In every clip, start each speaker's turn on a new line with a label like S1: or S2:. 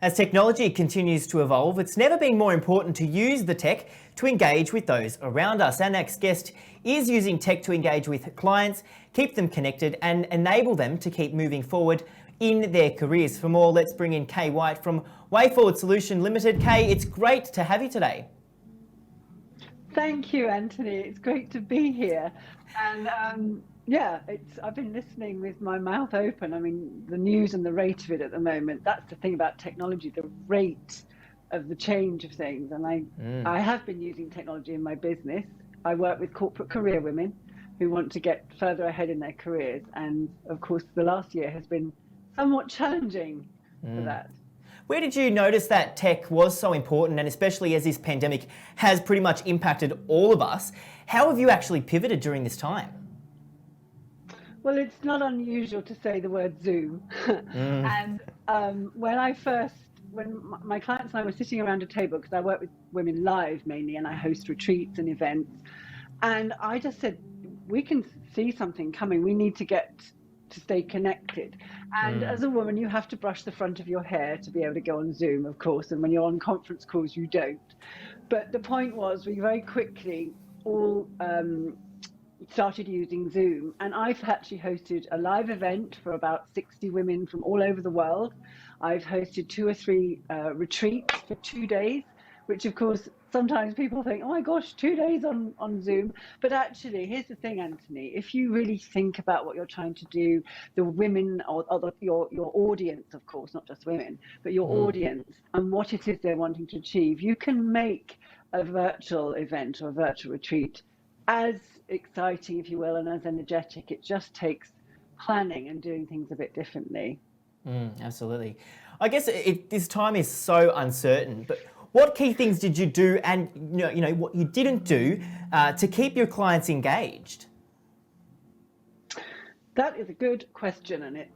S1: As technology continues to evolve, it's never been more important to use the tech to engage with those around us. Our next guest is using tech to engage with clients, keep them connected and enable them to keep moving forward in their careers. For more, let's bring in Kay White from Way Forward Solution Limited. Kay, it's great to have you today.
S2: Thank you, Anthony. It's great to be here. And I've been listening with my mouth open. I mean, the news and the rate of it at the moment, that's the thing about technology, the rate of the change of things. And I have been using technology in my business. I work with corporate career women who want to get further ahead in their careers. And of course, the last year has been somewhat challenging for that.
S1: Where did you notice that tech was so important, and especially as this pandemic has pretty much impacted all of us? How have you actually pivoted during this time?
S2: Well, it's not unusual to say the word Zoom. And when my clients and I were sitting around a table, because I work with women live mainly, and I host retreats and events, and I just said, we can see something coming. We need to stay connected. And as a woman, you have to brush the front of your hair to be able to go on Zoom, of course. And when you're on conference calls, you don't. But the point was, we very quickly all started using Zoom. And I've actually hosted a live event for about 60 women from all over the world. I've hosted 2 or 3 retreats for 2 days, which of course, sometimes people think, oh my gosh, 2 days on Zoom. But actually, here's the thing, Anthony, if you really think about what you're trying to do, the women or your audience, of course, not just women, but your audience and what it is they're wanting to achieve, you can make a virtual event or a virtual retreat as exciting, if you will, and as energetic. It just takes planning and doing things a bit differently.
S1: Absolutely. I guess this time is so uncertain, but what key things did you do, and you know what you didn't do to keep your clients engaged?
S2: That is a good question, and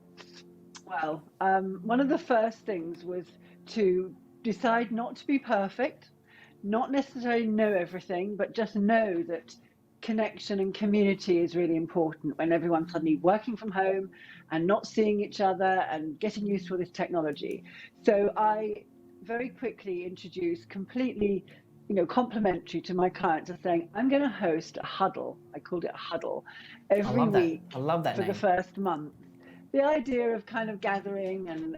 S2: one of the first things was to decide not to be perfect, not necessarily know everything, but just know that connection and community is really important when everyone's suddenly working from home and not seeing each other and getting used to all this technology. So I very quickly introduced completely, complimentary to my clients, of saying, I'm going to host a huddle. I called it a huddle every week.
S1: I love that
S2: for
S1: name.
S2: The first month. The idea of kind of gathering and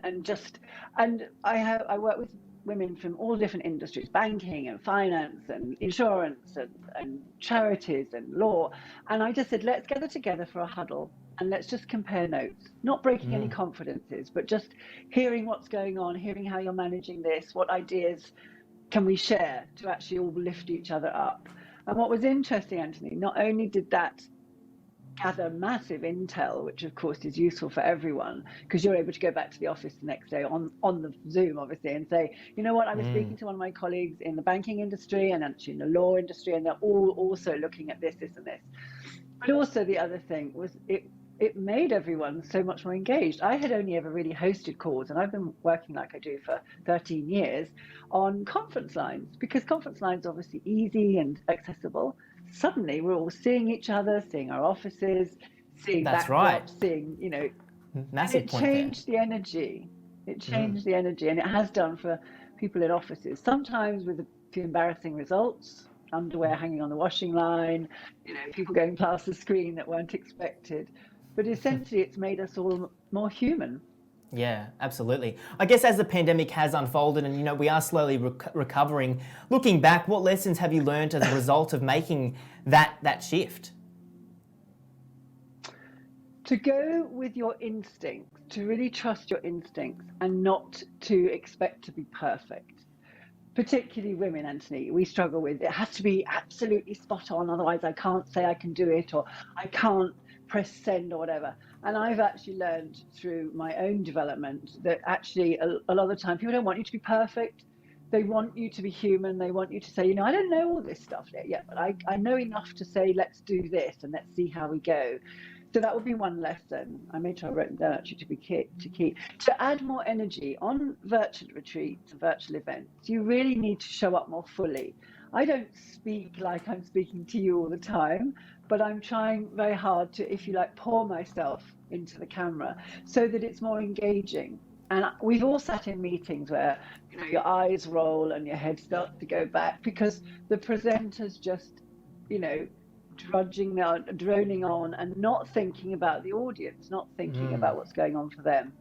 S2: I work with women from all different industries, banking and finance and insurance and charities and law. And I just said, let's gather together for a huddle and let's just compare notes, not breaking any confidences, but just hearing what's going on, hearing how you're managing this, what ideas can we share to actually all lift each other up. And what was interesting, Anthony, not only did that gather massive intel, which of course is useful for everyone, because you're able to go back to the office the next day on the Zoom, obviously, and say, you know what, I was speaking to one of my colleagues in the banking industry and actually in the law industry, and they're all also looking at this and this. But also the other thing was it made everyone so much more engaged. I had only ever really hosted calls, and I've been working like I do for 13 years on conference lines, because conference lines are obviously easy and accessible. Suddenly we're all seeing each other, seeing our offices, seeing backdrops, seeing,
S1: Massive
S2: it
S1: point
S2: changed the energy. It changed the energy, and it has done for people in offices, sometimes with a few embarrassing results, underwear hanging on the washing line, people going past the screen that weren't expected. But essentially, it's made us all more human.
S1: Yeah, absolutely. I guess as the pandemic has unfolded and, we are slowly recovering, looking back, what lessons have you learned as a result of making that shift?
S2: To go with your instincts, to really trust your instincts and not to expect to be perfect. Particularly women, Anthony, we struggle with, it has to be absolutely spot on, otherwise I can't say I can do it, or I can't press send or whatever. And I've actually learned through my own development that actually a lot of the time people don't want you to be perfect. They want you to be human. They want you to say, I don't know all this stuff yet, but I know enough to say, let's do this and let's see how we go. So that would be one lesson. I made sure I wrote it down actually to keep. To add more energy on virtual retreats and virtual events, you really need to show up more fully. I don't speak like I'm speaking to you all the time, but I'm trying very hard to, if you like, pour myself into the camera so that it's more engaging. And we've all sat in meetings where, you know, your eyes roll and your head starts to go back because the presenter's just, you know, drudging on, droning on, and not thinking about the audience, not thinking about what's going on for them.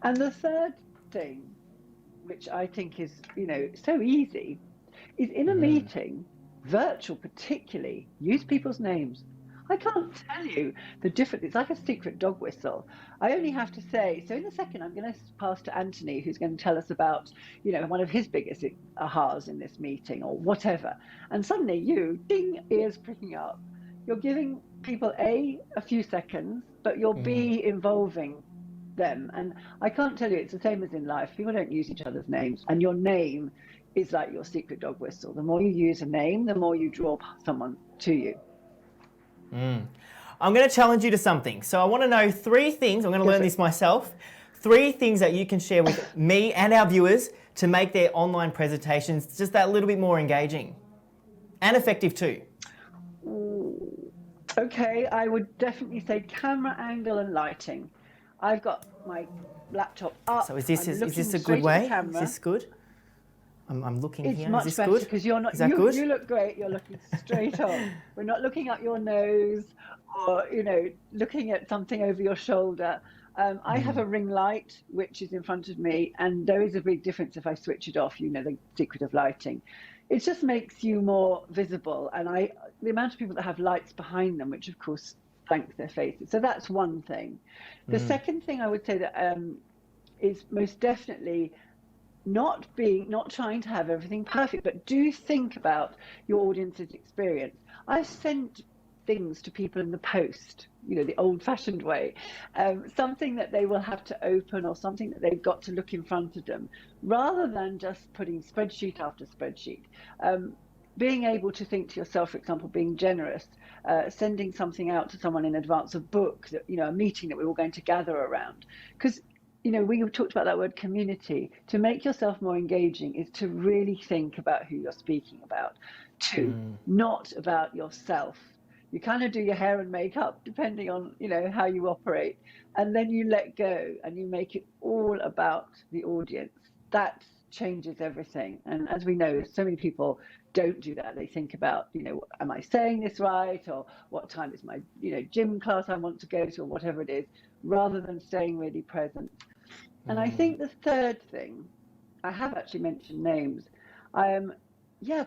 S2: And the third thing, which I think is, you know, so easy, is in a meeting, virtual particularly, use people's names. I can't tell you the difference. It's like a secret dog whistle. I only have to say, so in a second, I'm going to pass to Anthony, who's going to tell us about, you know, one of his biggest ahas in this meeting or whatever. And suddenly you, ding, ears pricking up. You're giving people a few seconds, but you're B, involving them. And I can't tell you, it's the same as in life. People don't use each other's names, and your name is like your secret dog whistle. The more you use a name, the more you draw someone to you.
S1: I'm going to challenge you to something. So I want to know 3 things. I'm going to learn this myself. 3 things that you can share with me and our viewers to make their online presentations just that little bit more engaging and effective too.
S2: Okay, I would definitely say camera angle and lighting. I've got my laptop up.
S1: So is this a good way? Is this good? I'm looking here. Is this good?
S2: Because you're not.
S1: Is that good?
S2: You look great. You're looking straight on. We're not looking up your nose, or you know, looking at something over your shoulder. I have a ring light which is in front of me, and there is a big difference if I switch it off. You know, the secret of lighting. It just makes you more visible, and the amount of people that have lights behind them, which of course blanks their faces. So that's one thing. The second thing I would say that is most definitely not trying to have everything perfect, but do think about your audience's experience. I've sent things to people in the post, you know, the old-fashioned way, something that they will have to open or something that they've got to look in front of them, rather than just putting spreadsheet after spreadsheet. Being able to think to yourself, for example, being generous, sending something out to someone in advance, a book, that, you know, a meeting that we're all going to gather around. Because, you know, we talked about that word community. To make yourself more engaging is to really think about who you're speaking about, not about yourself. You kind of do your hair and makeup depending on, you know, how you operate, and then you let go and you make it all about the audience. That changes everything. And as we know, so many people don't do that. They think about, you know, am I saying this right, or what time is my, you know, gym class I want to go to, or whatever it is, rather than staying really present. And I think the third thing, I have actually mentioned names.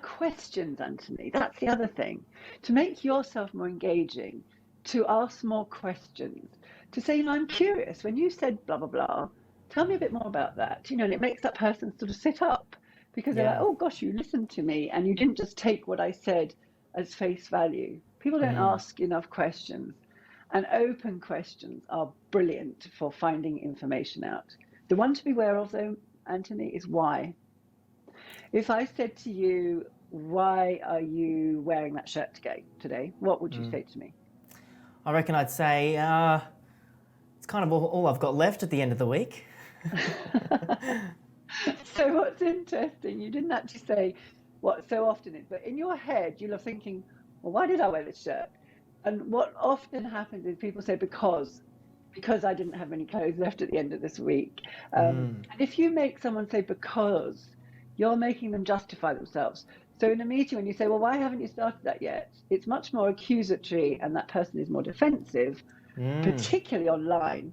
S2: Questions, Anthony. That's the other thing. To make yourself more engaging, to ask more questions, to say, you know, I'm curious. When you said blah, blah, blah, tell me a bit more about that. You know, and it makes that person sort of sit up, because they're like, oh gosh, you listened to me and you didn't just take what I said as face value. People don't ask enough questions, and open questions are brilliant for finding information out. The one to be aware of, though, Anthony, is why. If I said to you, why are you wearing that shirt today? What would you say to me?
S1: I reckon I'd say it's kind of all I've got left at the end of the week.
S2: So what's interesting, you didn't actually say what so often is, but in your head you're thinking, well, why did I wear this shirt? And what often happens is people say because I didn't have any clothes left at the end of this week. And if you make someone say because, you're making them justify themselves. So in a meeting, when you say, well, why haven't you started that yet? It's much more accusatory, and that person is more defensive, particularly online,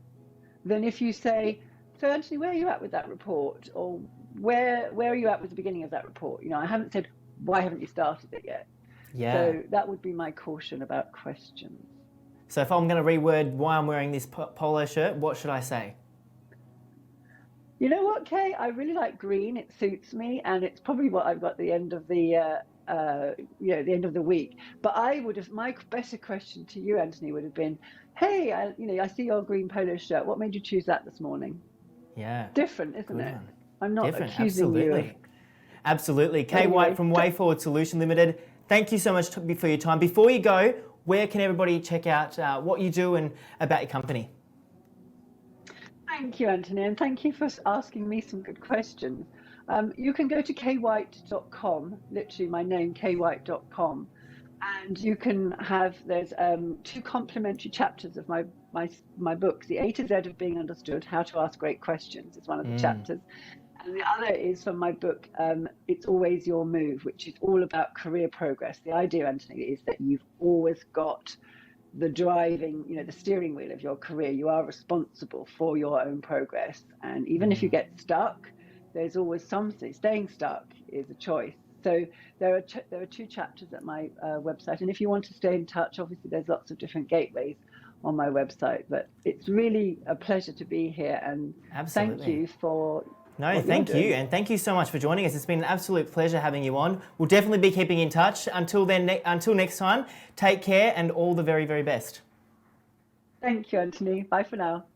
S2: than if you say, so Anthony, where are you at with that report? Or where are you at with the beginning of that report? You know, I haven't said, why haven't you started it yet?
S1: Yeah.
S2: So that would be my caution about questions.
S1: So if I'm going to reword why I'm wearing this polo shirt, what should I say?
S2: You know what, Kay? I really like green. It suits me, and it's probably what I've got at the end of the, the end of the week. But my better question to you, Anthony, would have been, hey, I see your green polo shirt. What made you choose that this morning?
S1: Yeah.
S2: Different, isn't it?
S1: One.
S2: I'm not
S1: Different,
S2: accusing you.
S1: Absolutely. Kay White from Way Forward Solution Limited. Thank you so much for your time. Before you go, where can everybody check out what you do and about your company?
S2: Thank you, Anthony, and thank you for asking me some good questions. You can go to kwhite.com, literally my name, kwhite.com. And you can have, there's 2 complementary chapters of my books. The A to Z of Being Understood, How to Ask Great Questions is one of the chapters. And the other is from my book, It's Always Your Move, which is all about career progress. The idea, Anthony, is that you've always got the driving, the steering wheel of your career. You are responsible for your own progress. And even if you get stuck, there's always something. Staying stuck is a choice. So there are 2 chapters at my website. And if you want to stay in touch, obviously there's lots of different gateways on my website. But it's really a pleasure to be here. And
S1: Absolutely.
S2: thank you for...
S1: No, thank you. And thank you so much for joining us. It's been an absolute pleasure having you on. We'll definitely be keeping in touch. Until then, until next time, take care and all the very, very best.
S2: Thank you, Anthony. Bye for now.